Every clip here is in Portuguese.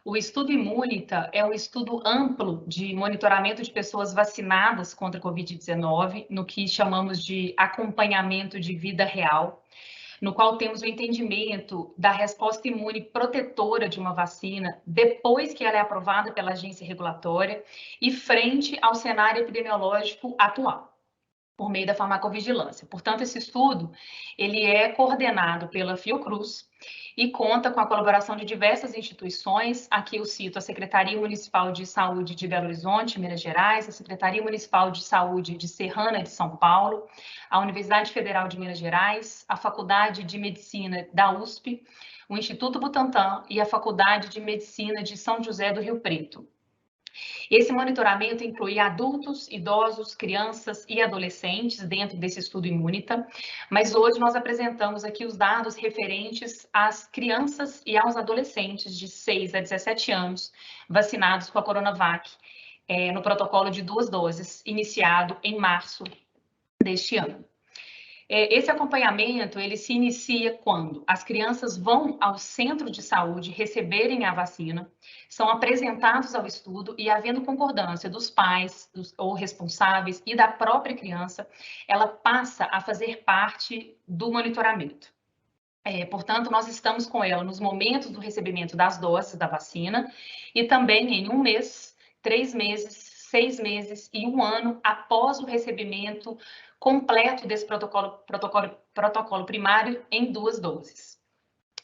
O estudo Immunita é um estudo amplo de monitoramento de pessoas vacinadas contra a Covid-19, no que chamamos de acompanhamento de vida real, no qual temos o entendimento da resposta imune protetora de uma vacina depois que ela é aprovada pela agência regulatória e frente ao cenário epidemiológico atual, por meio da farmacovigilância. Portanto, esse estudo ele é coordenado pela Fiocruz e conta com a colaboração de diversas instituições. Aqui eu cito a Secretaria Municipal de Saúde de Belo Horizonte, Minas Gerais, a Secretaria Municipal de Saúde de Serrana de São Paulo, a Universidade Federal de Minas Gerais, a Faculdade de Medicina da USP, o Instituto Butantan e a Faculdade de Medicina de São José do Rio Preto. Esse monitoramento inclui adultos, idosos, crianças e adolescentes dentro desse estudo Immunita, mas hoje nós apresentamos aqui os dados referentes às crianças e aos adolescentes de 6 a 17 anos vacinados com a Coronavac, no protocolo de 2 doses, iniciado em março deste ano. Esse acompanhamento, ele se inicia quando as crianças vão ao centro de saúde receberem a vacina, são apresentados ao estudo e, havendo concordância dos pais ou responsáveis e da própria criança, ela passa a fazer parte do monitoramento. Portanto, nós estamos com ela nos momentos do recebimento das doses da vacina e também em 1 mês, 3 meses, 6 meses e 1 ano após o recebimento completo desse protocolo primário em 2 doses.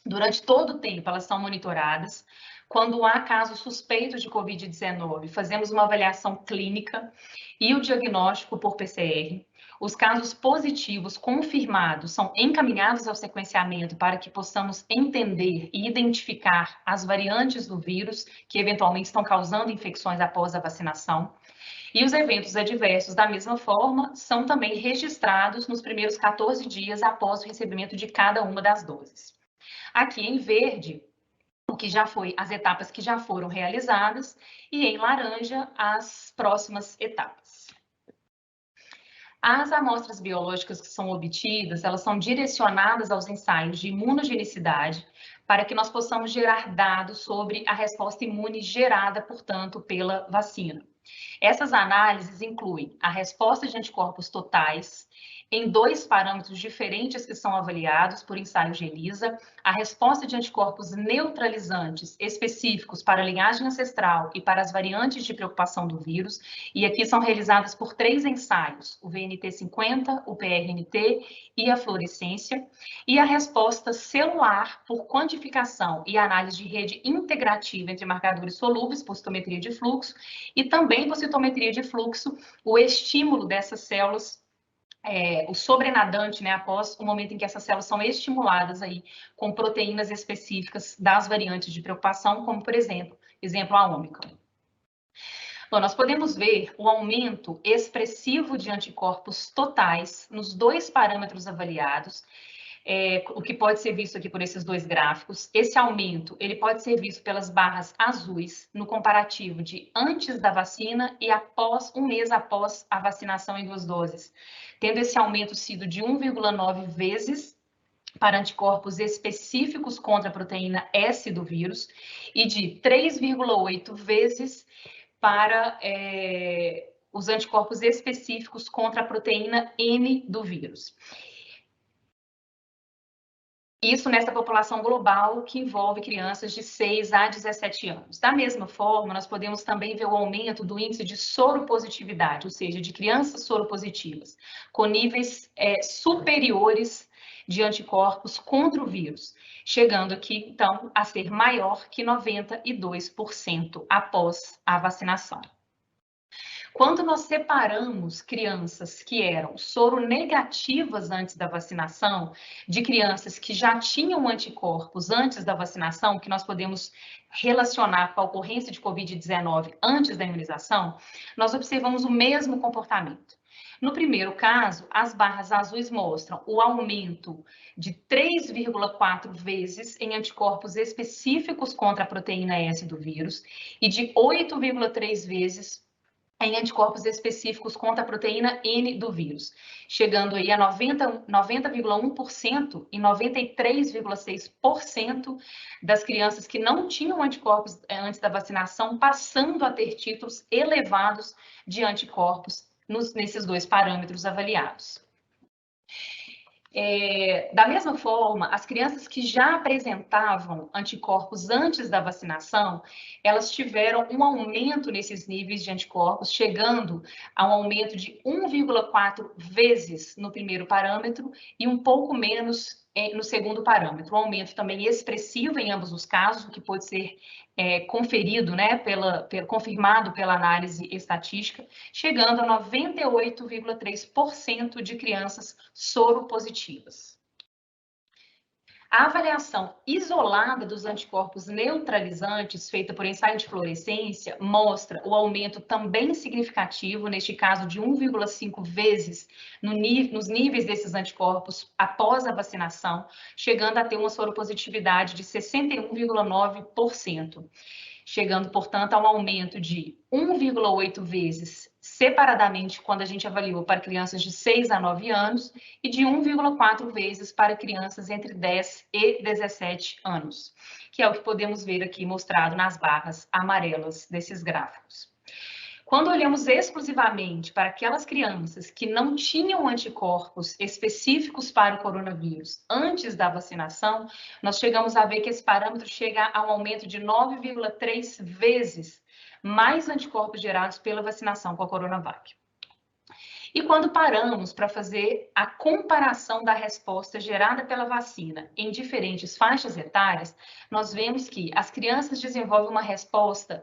Durante todo o tempo, elas são monitoradas. Quando há casos suspeitos de Covid-19, fazemos uma avaliação clínica e o diagnóstico por PCR. Os casos positivos confirmados são encaminhados ao sequenciamento para que possamos entender e identificar as variantes do vírus que eventualmente estão causando infecções após a vacinação. E os eventos adversos, da mesma forma, são também registrados nos primeiros 14 dias após o recebimento de cada uma das doses. Aqui em verde, o que já foi, as etapas que já foram realizadas, e em laranja, as próximas etapas. As amostras biológicas que são obtidas, elas são direcionadas aos ensaios de imunogenicidade para que nós possamos gerar dados sobre a resposta imune gerada, portanto, pela vacina. Essas análises incluem a resposta de anticorpos totais, em 2 parâmetros diferentes que são avaliados por ensaio de ELISA, a resposta de anticorpos neutralizantes específicos para a linhagem ancestral e para as variantes de preocupação do vírus, e aqui são realizadas por 3 ensaios, o VNT50, o PRNT e a fluorescência, e a resposta celular por quantificação e análise de rede integrativa entre marcadores solúveis por citometria de fluxo e também por citometria de fluxo, o estímulo dessas células, o sobrenadante, né, após o momento em que essas células são estimuladas aí com proteínas específicas das variantes de preocupação, como, por exemplo, a Ômicron. Bom, nós podemos ver o aumento expressivo de anticorpos totais nos 2 parâmetros avaliados, o que pode ser visto aqui por esses 2 gráficos. Esse aumento, ele pode ser visto pelas barras azuis no comparativo de antes da vacina e após, 1 mês após a vacinação em 2 doses, tendo esse aumento sido de 1,9 vezes para anticorpos específicos contra a proteína S do vírus e de 3,8 vezes para os anticorpos específicos contra a proteína N do vírus. Isso nessa população global que envolve crianças de 6 a 17 anos. Da mesma forma, nós podemos também ver o aumento do índice de soropositividade, ou seja, de crianças soropositivas, com níveis superiores de anticorpos contra o vírus, chegando aqui, então, a ser maior que 92% após a vacinação. Quando nós separamos crianças que eram soronegativas antes da vacinação, de crianças que já tinham anticorpos antes da vacinação, que nós podemos relacionar com a ocorrência de Covid-19 antes da imunização, nós observamos o mesmo comportamento. No primeiro caso, as barras azuis mostram o aumento de 3,4 vezes em anticorpos específicos contra a proteína S do vírus e de 8,3 vezes em anticorpos específicos contra a proteína N do vírus, chegando aí a 90,1% e 93,6% das crianças que não tinham anticorpos antes da vacinação, passando a ter títulos elevados de anticorpos nesses dois parâmetros avaliados. Da mesma forma, as crianças que já apresentavam anticorpos antes da vacinação, elas tiveram um aumento nesses níveis de anticorpos, chegando a um aumento de 1,4 vezes no primeiro parâmetro e um pouco menos no segundo parâmetro. Um aumento também expressivo em ambos os casos, o que pode ser conferido, né, confirmado pela análise estatística, chegando a 98,3% de crianças soropositivas. A avaliação isolada dos anticorpos neutralizantes, feita por ensaio de fluorescência, mostra o aumento também significativo, neste caso de 1,5 vezes nos níveis desses anticorpos após a vacinação, chegando a ter uma soropositividade de 61,9%. Chegando, portanto, a um aumento de 1,8 vezes separadamente quando a gente avaliou para crianças de 6 a 9 anos e de 1,4 vezes para crianças entre 10 e 17 anos, que é o que podemos ver aqui mostrado nas barras amarelas desses gráficos. Quando olhamos exclusivamente para aquelas crianças que não tinham anticorpos específicos para o coronavírus antes da vacinação, nós chegamos a ver que esse parâmetro chega a um aumento de 9,3 vezes mais anticorpos gerados pela vacinação com a Coronavac. E quando paramos para fazer a comparação da resposta gerada pela vacina em diferentes faixas etárias, nós vemos que as crianças desenvolvem uma resposta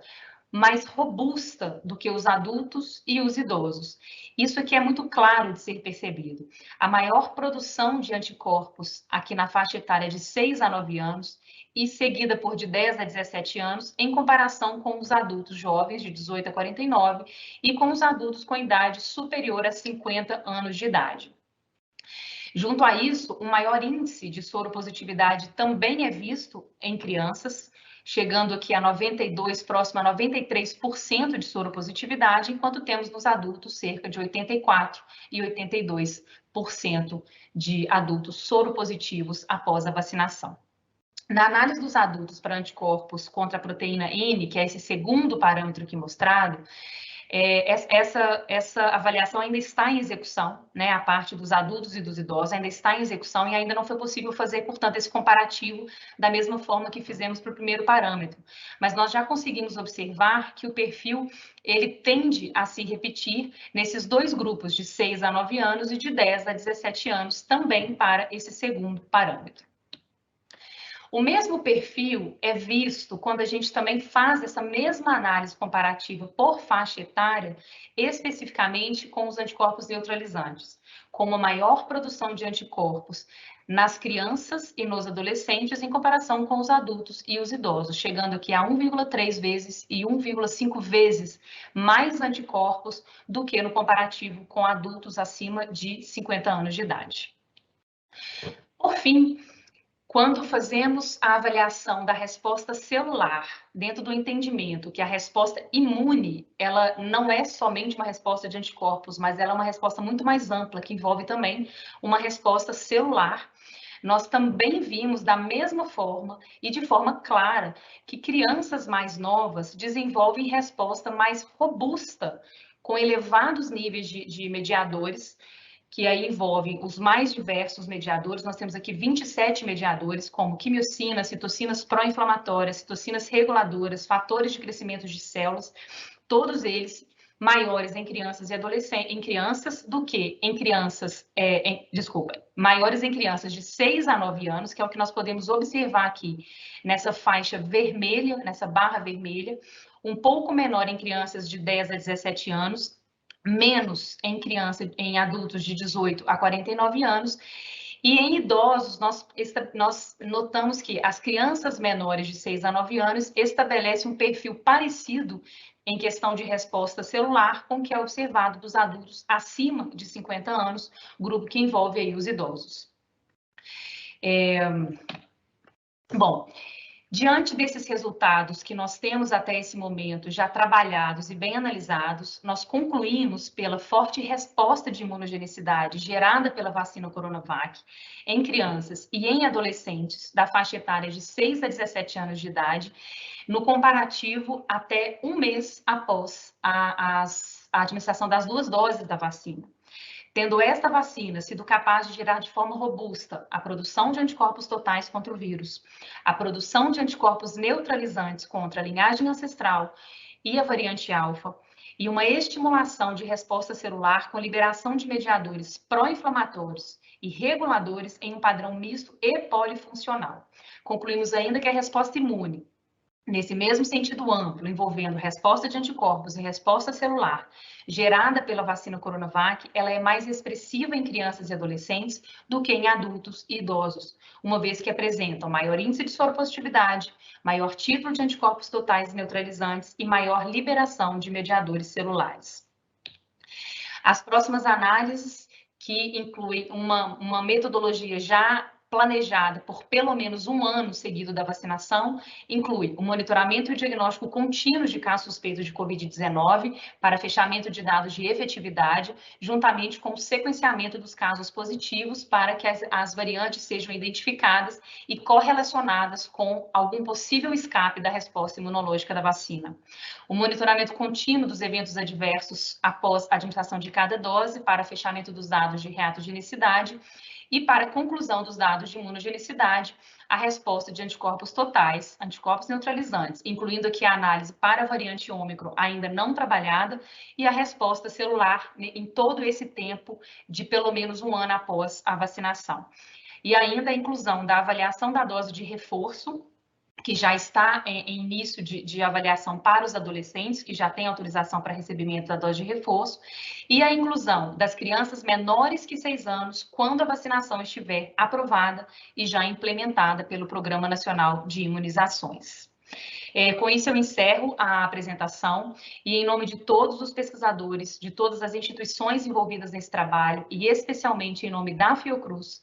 mais robusta do que os adultos e os idosos. Isso aqui é muito claro de ser percebido. A maior produção de anticorpos aqui na faixa etária de 6 a 9 anos e seguida por de 10 a 17 anos, em comparação com os adultos jovens de 18 a 49 e com os adultos com idade superior a 50 anos de idade. Junto a isso, um maior índice de soropositividade também é visto em crianças, chegando aqui a 92, próximo a 93% de soropositividade, enquanto temos nos adultos cerca de 84% e 82% de adultos soropositivos após a vacinação. Na análise dos adultos para anticorpos contra a proteína N, que é esse segundo parâmetro aqui mostrado, essa avaliação ainda está em execução, né? A parte dos adultos e dos idosos ainda está em execução e ainda não foi possível fazer, portanto, esse comparativo da mesma forma que fizemos para o primeiro parâmetro. Mas nós já conseguimos observar que o perfil, ele tende a se repetir nesses dois grupos, de 6 a 9 anos e de 10 a 17 anos, também para esse segundo parâmetro. O mesmo perfil é visto quando a gente também faz essa mesma análise comparativa por faixa etária, especificamente com os anticorpos neutralizantes, com uma maior produção de anticorpos nas crianças e nos adolescentes em comparação com os adultos e os idosos, chegando aqui a 1,3 vezes e 1,5 vezes mais anticorpos do que no comparativo com adultos acima de 50 anos de idade. Por fim, quando fazemos a avaliação da resposta celular, dentro do entendimento que a resposta imune, ela não é somente uma resposta de anticorpos, mas ela é uma resposta muito mais ampla, que envolve também uma resposta celular, nós também vimos da mesma forma e de forma clara que crianças mais novas desenvolvem resposta mais robusta, com elevados níveis de mediadores, que aí envolvem os mais diversos mediadores. Nós temos aqui 27 mediadores, como quimiocinas, citocinas pró-inflamatórias, citocinas reguladoras, fatores de crescimento de células, todos eles maiores em crianças e adolescentes, em crianças do que em crianças, maiores em crianças de 6 a 9 anos, que é o que nós podemos observar aqui nessa faixa vermelha, nessa barra vermelha, um pouco menor em crianças de 10 a 17 anos, menos em adultos de 18 a 49 anos, e em idosos, nós notamos que as crianças menores de 6 a 9 anos estabelecem um perfil parecido em questão de resposta celular com o que é observado dos adultos acima de 50 anos, grupo que envolve aí os idosos. Bom, Diante desses resultados que nós temos até esse momento já trabalhados e bem analisados, nós concluímos pela forte resposta de imunogenicidade gerada pela vacina Coronavac em crianças e em adolescentes da faixa etária de 6 a 17 anos de idade, no comparativo até um mês após a administração das 2 doses da vacina. Tendo esta vacina sido capaz de gerar de forma robusta a produção de anticorpos totais contra o vírus, a produção de anticorpos neutralizantes contra a linhagem ancestral e a variante alfa, e uma estimulação de resposta celular com liberação de mediadores pró-inflamatórios e reguladores em um padrão misto e polifuncional. Concluímos ainda que a resposta imune, nesse mesmo sentido amplo, envolvendo resposta de anticorpos e resposta celular, gerada pela vacina Coronavac, ela é mais expressiva em crianças e adolescentes do que em adultos e idosos, uma vez que apresentam maior índice de soropositividade, maior título de anticorpos totais neutralizantes e maior liberação de mediadores celulares. As próximas análises, que incluem uma metodologia já planejada por pelo menos um ano seguido da vacinação, inclui o monitoramento e o diagnóstico contínuo de casos suspeitos de Covid-19 para fechamento de dados de efetividade, juntamente com o sequenciamento dos casos positivos para que as variantes sejam identificadas e correlacionadas com algum possível escape da resposta imunológica da vacina. O monitoramento contínuo dos eventos adversos após a administração de cada dose para fechamento dos dados de reatogenicidade e para conclusão dos dados de imunogenicidade, a resposta de anticorpos totais, anticorpos neutralizantes, incluindo aqui a análise para a variante Ômicron ainda não trabalhada, e a resposta celular em todo esse tempo de pelo menos um ano após a vacinação. E ainda a inclusão da avaliação da dose de reforço, que já está em início de avaliação para os adolescentes, que já têm autorização para recebimento da dose de reforço, e a inclusão das crianças menores que 6 anos, quando a vacinação estiver aprovada e já implementada pelo Programa Nacional de Imunizações. Com isso, eu encerro a apresentação e, em nome de todos os pesquisadores, de todas as instituições envolvidas nesse trabalho, e especialmente em nome da Fiocruz,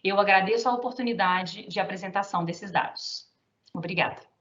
eu agradeço a oportunidade de apresentação desses dados. Obrigada.